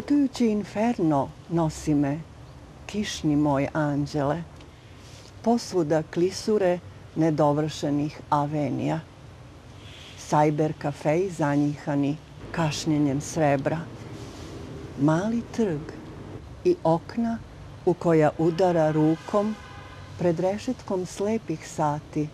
Putujući inferno nosi me, kišni moj anđele, posvuda klisure nedovršenih avenija, sajber kafeji zanjihani kašnjenjem srebra, mali trg i okna u koja udara rukom pred rešetkom slepih sati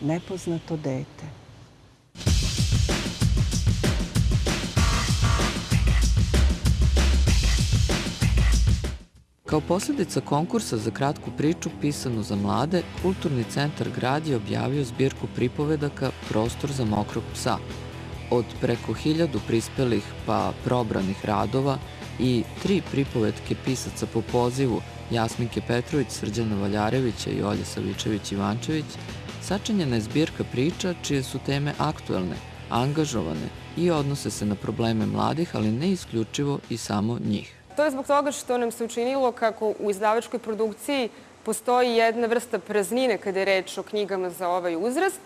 nepoznato dete. Kao posljedica konkursa za kratku priču pisanu za mlade, Kulturni centar Grad je objavio zbirku pripovedaka Prostor za mokrog psa. Od preko 1000 prispelih pa probranih radova i 3 pripovetke pisaca po pozivu Jasminke Petrović, Srđana Valjarevića i Olje Savičević-Ivančević, sačinjena je zbirka priča čije su teme aktuelne, angažovane i odnose se na probleme mladih, ali ne isključivo i samo njih. To je zbog toga što nam se učinilo kako u izdavačkoj produkciji postoji jedna vrsta praznine kada je reč o knjigama za ovaj uzrast.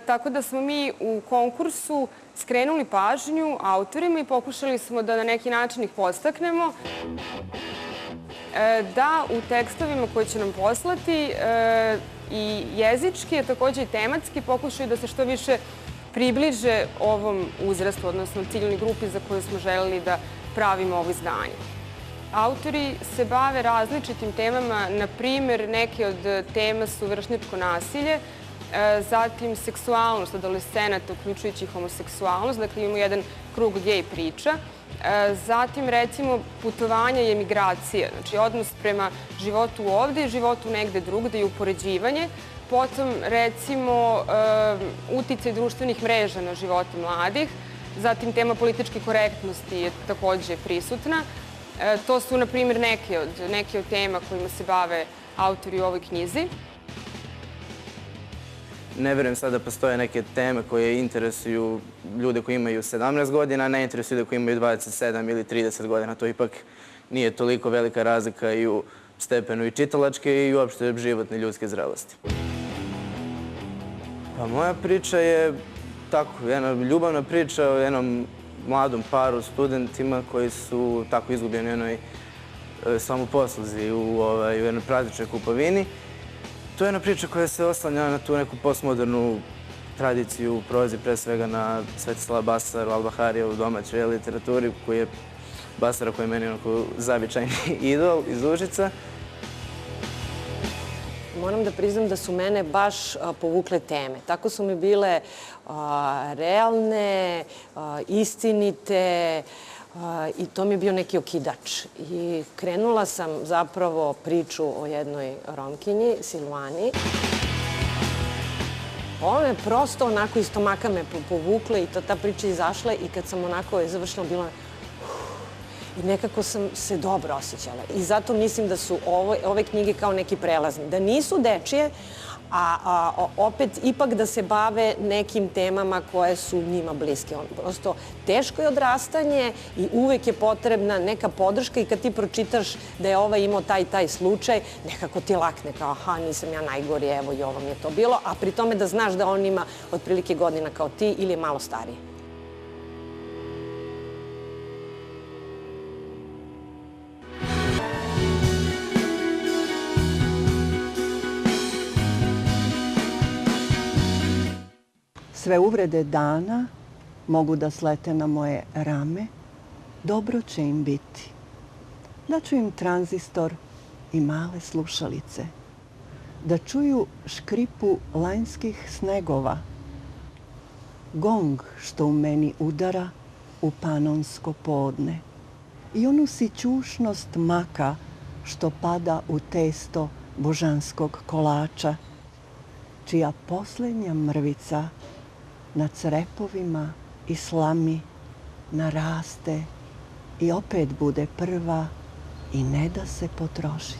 Tako da smo mi u konkursu skrenuli pažnju autorima i pokušali smo da na neki način ih podstaknemo da u tekstovima koje će nam poslati i jezički, a takođe i tematski pokušaju da se što više približe ovom uzrastu, odnosno ciljnoj grupi za koju smo želeli da pravimo ovo izdanje. Autori se bave različitim temama, na primer neke od tema su vršnjačko nasilje, zatim seksualnost adolescenata, uključujući homoseksualnost, dakle imamo jedan krug gej priča, zatim recimo putovanja i emigracija, znači odnos prema životu ovde i životu negde drugde i upoređivanje, potom recimo uticaj društvenih mreža na živote mladih, zatim tema političke korektnosti je takođe prisutna. To su, na primjer, neke od tema kojima se bave autori u ovoj knjizi. Ne verujem sad da postoje neke teme koje interesuju ljude koji imaju 17 godina, a ne interesuju ljude koji imaju 27 ili 30 godina. To ipak nije toliko velika razlika i u stepenu i čitalačke i uopšte životne ljudske zrelosti. Pa moja priča je tako, jedna ljubavna priča o jednom mladom paru, studentima koji su tako izgubljeni u jednoj samoposluzi, u jednoj prazničnoj kupovini. To je jedna priča koja se oslanja na tu neku postmodernu tradiciju u prozi, pre svega na Svetislava Basaru, Al-Baharijevu domaćoj literaturi, koji je Basara koji je meni onako zavičajni idol iz Užica. Moram da priznam da su mene baš povukle teme. Tako su mi bile realne, istinite i to mi je bio neki okidač. I krenula sam zapravo priču o jednoj Romkinji, Silvani. Ovo me prosto onako iz stomaka me povukle i ta priča izašla i kad sam onako je završila bila i nekako sam se dobro osjećala. I zato mislim da su ove knjige kao neki prelazni. Da nisu dečije, a opet ipak da se bave nekim temama koje su njima bliske. Prosto teško je odrastanje i uvek je potrebna neka podrška i kad ti pročitaš da je ovaj imao taj slučaj, nekako ti lakne kao aha, nisam ja najgori, evo i ovo mi je to bilo, a pri tome da znaš da on ima otprilike godina kao ti ili je malo stariji. Sve uvrede dana mogu da slete na moje rame, dobro će im biti. Daću im tranzistor i male slušalice, da čuju škripu lanjskih snegova, gong što u meni udara u panonsko podne i onu sićušnost maka što pada u testo božanskog kolača, čija poslednja mrvica na crepovima i slami naraste i opet bude prva i ne da se potrošiti.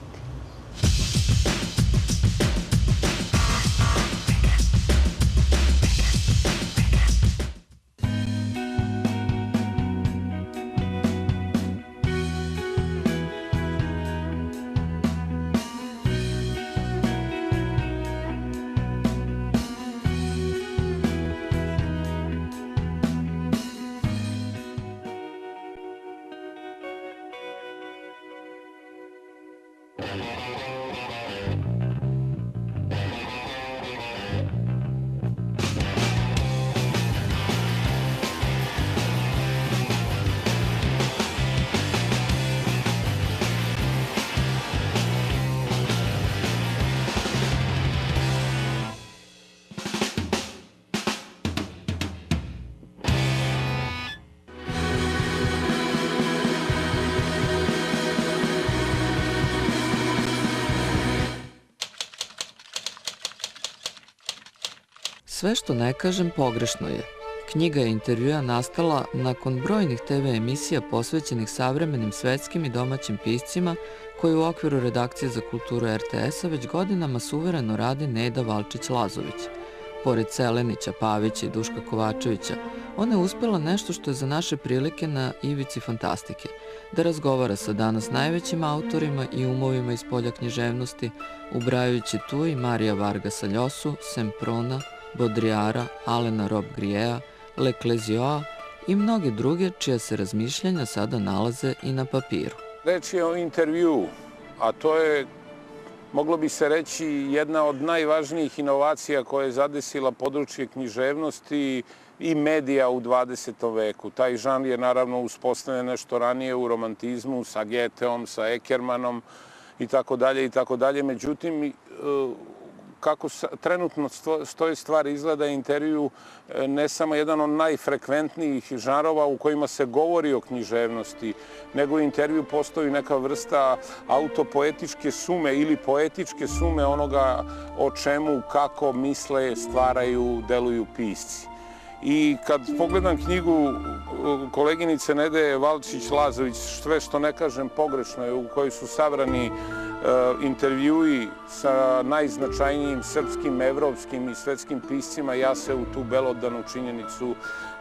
Sve što ne kažem pogrešno je. Knjiga je intervjua nastala nakon brojnih TV emisija posvećenih savremenim svetskim i domaćim piscima koji u okviru redakcije za kulturu RTS-a već godinama suvereno radi Neda Valčić-Lazović. Pored Selenića, Pavića i Duška Kovačevića, ona je uspela nešto što je za naše prilike na ivici fantastike, da razgovara sa danas najvećim autorima i umovima iz polja književnosti, ubrajajući tu i Marija Vargasa Ljosu, Semprona, Baudrillarda, Alena Robbe-Grillet, Leclésioa i mnoge druge čija se razmišljanja sada nalaze i na papiru. Reč je o intervjuu, a to je, moglo bi se reći, jedna od najvažnijih inovacija koja je zadesila područje književnosti i medija u 20. veku. Taj žanr je naravno uspostavljen nešto ranije u romantizmu sa Goetheom, sa Eckermannom i tako dalje. Međutim, kako trenutno stoje stvari, izgleda intervju ne samo jedan od najfrekventnijih žanrova u kojima se govori o književnosti, nego u intervju postoji neka vrsta autopoetičke sume ili poetičke sume onoga o čemu, kako misle, stvaraju, deluju pisci. I kad pogledam knjigu koleginice Nede Valčić-Lazović, sve što ne kažem pogrešno je, u kojoj su sabrani intervjui sa najznačajnijim srpskim, evropskim i svetskim piscima, ja se u tu belodanu činjenicu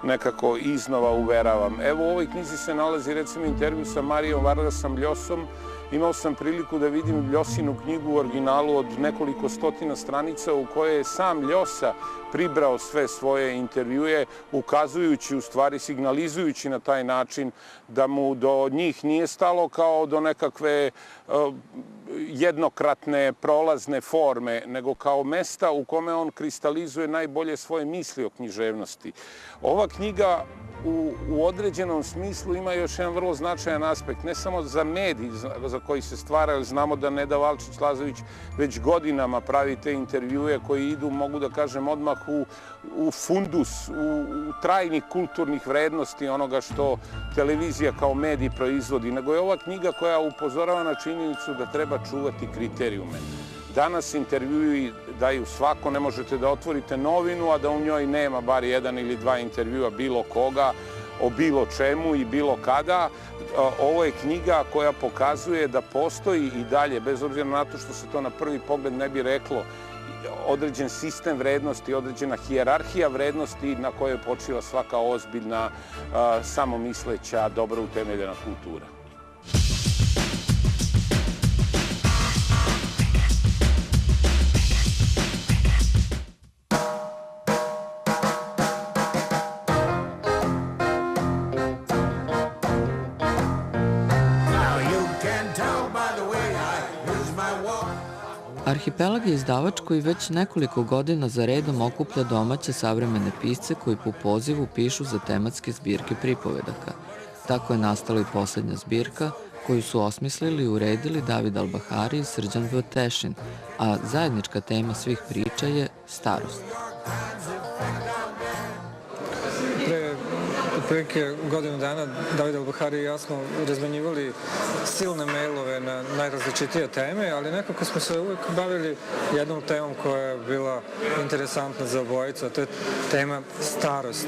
nekako iznova uveravam. Evo u ovoj knjizi se nalazi recimo intervju sa Marijom Vargasom Ljosom. Imao sam priliku da vidim Ljosinu knjigu u originalu od nekoliko stotina stranica u kojoj je sam Ljosa pribrao sve svoje intervjue, ukazujući, u stvari signalizujući na taj način da mu do njih nije stalo kao do nekakve jednokratne, prolazne forme, nego kao mesta u kome on kristalizuje najbolje svoje misli o književnosti. Ova knjiga u određenom smislu ima još jedan vrlo značajan aspekt, ne samo za medij za koji se stvara, jer znamo da Neda Valčić-Lazović već godinama pravi te intervjue koji idu, mogu da kažem, odmah u fundus, u trajnih kulturnih vrednosti onoga što televizija kao medij proizvodi, nego je ova knjiga koja upozorava na činjenicu da treba čuvati kriterijume. Danas intervjui daju svako, ne možete da otvorite novinu, a da u njoj nema bar jedan ili dva intervjua bilo koga, o bilo čemu i bilo kada. Ovo je knjiga koja pokazuje da postoji i dalje, bez obzira na to što se to na prvi pogled ne bi reklo, određen sistem vrednosti, određena hijerarhija vrednosti na kojoj počiva svaka ozbiljna, samomisleća, dobro utemeljena kultura. Arhipelag je izdavač koji već nekoliko godina za redom okuplja domaće savremene pisce koji po pozivu pišu za tematske zbirke pripovedaka. Tako je nastala i poslednja zbirka koju su osmislili i uredili David Albahari i Srđan Vtešin, a zajednička tema svih priča je starost. Otprilike godinu dana David Albahari i ja smo razmenjivali silne mailove na najrazličitije teme, ali nekako smo se uvek bavili jednom temom koja je bila interesantna za obojicu, a to je tema starost.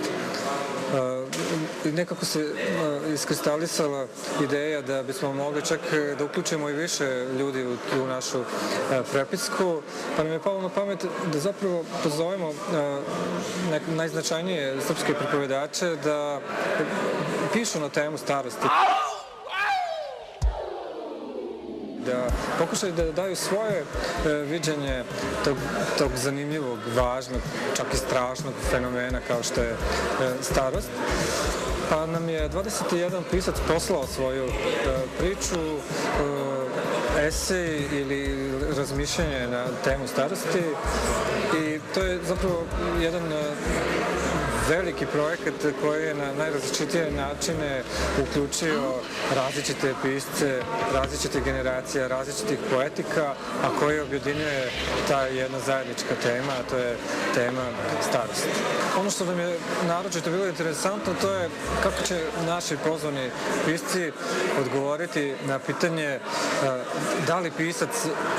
Nekako se iskristalisala ideja da bismo mogli čak da uključimo i više ljudi u tu našu prepisku, pa nam je palo na pamet da zapravo pozovemo najznačajnije srpske pripovedače da pišu na temu starosti. Da pokušaju da daju svoje viđenje tog zanimljivog, važnog, čak i strašnog fenomena kao što je starost. Pa nam je 21 pisac poslao svoju priču, esej ili razmišljanje na temu starosti i to je zapravo jedan veliki projekat koji je na najrazličitije načine uključio različite pisce, različite generacije, različitih poetika, a koji objedinjuje ta jedna zajednička tema, a to je tema starosti. Ono što nam je naročito bilo interesantno, to je kako će naši pozvani pisci odgovoriti na pitanje da li pisac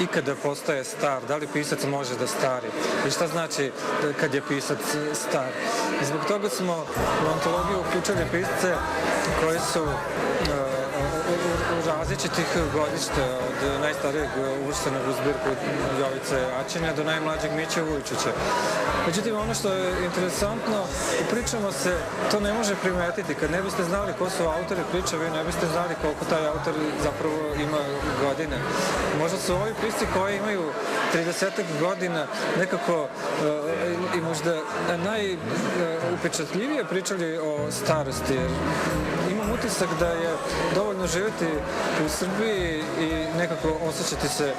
ikada postaje star, da li pisac može da stari i šta znači kad je pisac star. I zbog toga smo u antologiju uključili pisce koji su različitih godišta, od najstarijeg uvrštenog u zbirku Jovice Aćenja do najmlađeg Miće Vujčića. Međutim, ono što je interesantno, u pričama se to ne može primetiti. Kad ne biste znali ko su autori priče, vi ne biste znali koliko taj autor zapravo ima godine. Možda su ovi pisci koji imaju 30 godina nekako i možda najupečatljivije pričali o starosti. Jer imam utisak da je dovoljno živjeti u Srbiji i nekako osjećati se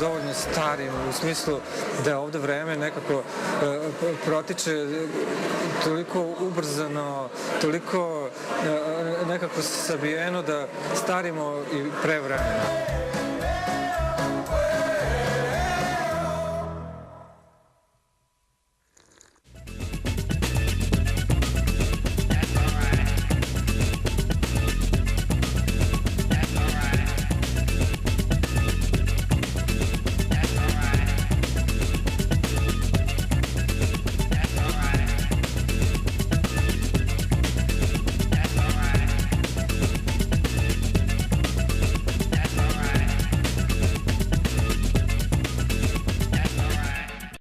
dovoljno starim, u smislu da ovde vreme nekako protiče toliko ubrzano, toliko nekako sabijeno da starimo i pre vremena.